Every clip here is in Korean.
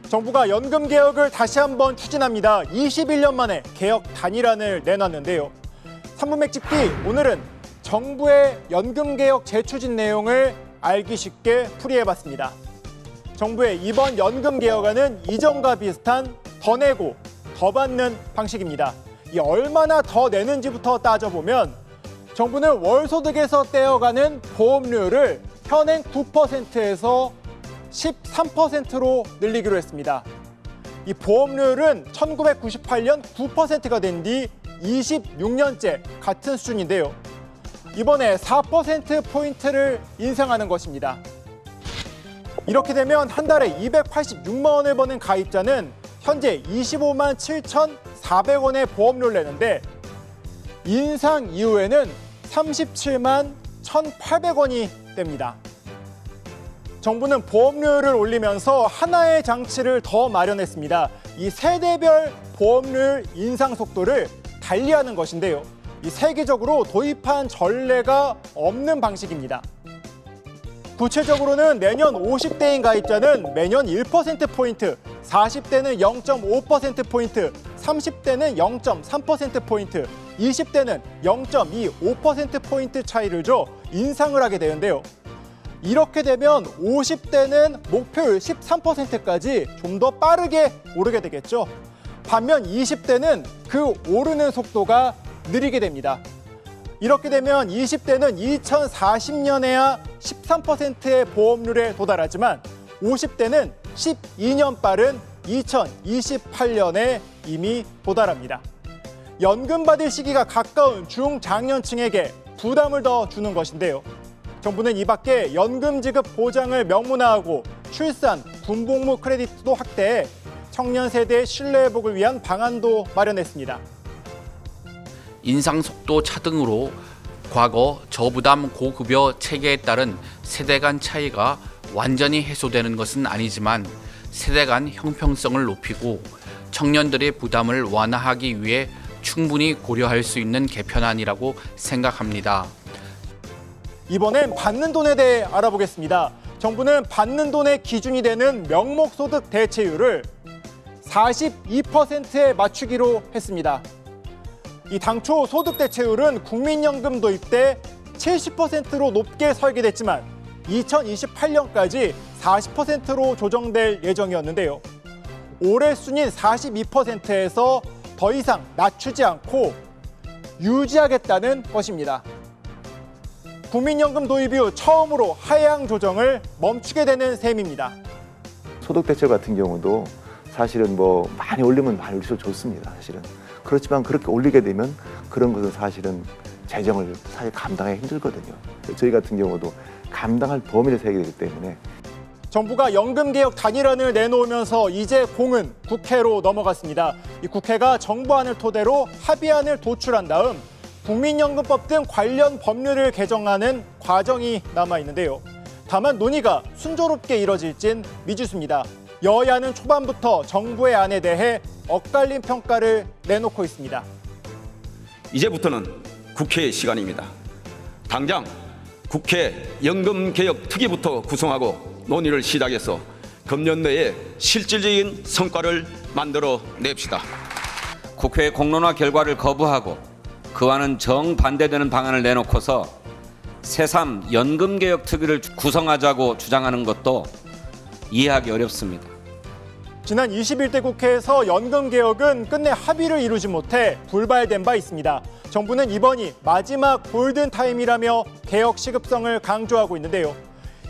정부가 연금 개혁을 다시 한번 추진합니다. 21년 만에 개혁 단일안을 내놨는데요. 3분 맥집기, 오늘은 정부의 연금 개혁 재추진 내용을 알기 쉽게 풀이해봤습니다. 정부의 이번 연금 개혁안은 이전과 비슷한 더 내고 더 받는 방식입니다. 이 얼마나 더 내는지부터 따져보면 정부는 월소득에서 떼어가는 보험료를 현행 9%에서 13%로 늘리기로 했습니다. 이 보험료율은 1998년 9%가 된 뒤 26년째 같은 수준인데요. 이번에 4%포인트를 인상하는 것입니다. 이렇게 되면 한 달에 286만 원을 버는 가입자는 현재 25만 7,400원의 보험료를 내는데 인상 이후에는 37만 1,800원이 됩니다. 정부는 보험료율을 올리면서 하나의 장치를 더 마련했습니다. 이 세대별 보험료율 인상 속도를 달리하는 것인데요. 이 세계적으로 도입한 전례가 없는 방식입니다. 구체적으로는 내년 50대인 가입자는 매년 1%포인트, 40대는 0.5%포인트, 30대는 0.3%포인트, 20대는 0.25%포인트 차이를 줘 인상을 하게 되는데요. 이렇게 되면 50대는 목표율 13%까지 좀 더 빠르게 오르게 되겠죠. 반면 20대는 그 오르는 속도가 느리게 됩니다. 이렇게 되면 20대는 2040년에야 13%의 보험료에 도달하지만 50대는 12년 빠른 2028년에 이미 도달합니다. 연금 받을 시기가 가까운 중장년층에게 부담을 더 주는 것인데요. 정부는 이 밖에 연금 지급 보장을 명문화하고 출산, 군복무 크레디트도 확대해 청년 세대의 신뢰 회복을 위한 방안도 마련했습니다. 인상 속도 차등으로 과거 저부담 고급여 체계에 따른 세대 간 차이가 완전히 해소되는 것은 아니지만 세대 간 형평성을 높이고 청년들의 부담을 완화하기 위해 충분히 고려할 수 있는 개편안이라고 생각합니다. 이번엔 받는 돈에 대해 알아보겠습니다. 정부는 받는 돈의 기준이 되는 명목소득 대체율을 42%에 맞추기로 했습니다. 이 당초 소득 대체율은 국민연금 도입 때 70%로 높게 설계됐지만 2028년까지 40%로 조정될 예정이었는데요. 올해 순인 42%에서 더 이상 낮추지 않고 유지하겠다는 것입니다. 국민연금 도입 이후 처음으로 하향 조정을 멈추게 되는 셈입니다. 소득 대체 같은 경우도 사실은 뭐 많이 올리면 많이 올릴수록 좋습니다. 사실은. 그렇지만 그렇게 올리게 되면 그런 것은 사실은 재정을 사실 감당하기 힘들거든요. 저희 같은 경우도 감당할 범위를 세우게 되기 때문에 정부가 연금개혁 단일안을 내놓으면서 이제 공은 국회로 넘어갔습니다. 이 국회가 정부안을 토대로 합의안을 도출한 다음 국민연금법 등 관련 법률을 개정하는 과정이 남아있는데요. 다만 논의가 순조롭게 이뤄질진 미지수입니다. 여야는 초반부터 정부의 안에 대해 엇갈린 평가를 내놓고 있습니다. 이제부터는 국회의 시간입니다. 당장 국회 연금개혁특위부터 구성하고 논의를 시작해서 금년 내에 실질적인 성과를 만들어 냅시다. 국회 공론화 결과를 거부하고 그와는 정반대되는 방안을 내놓고서 새삼 연금개혁특위를 구성하자고 주장하는 것도 이해하기 어렵습니다. 지난 21대 국회에서 연금개혁은 끝내 합의를 이루지 못해 불발된 바 있습니다. 정부는 이번이 마지막 골든타임이라며 개혁 시급성을 강조하고 있는데요.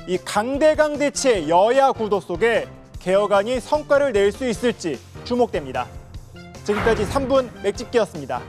이 강대강대치의 여야 구도 속에 개혁안이 성과를 낼 수 있을지 주목됩니다. 지금까지 3분 맥집기였습니다.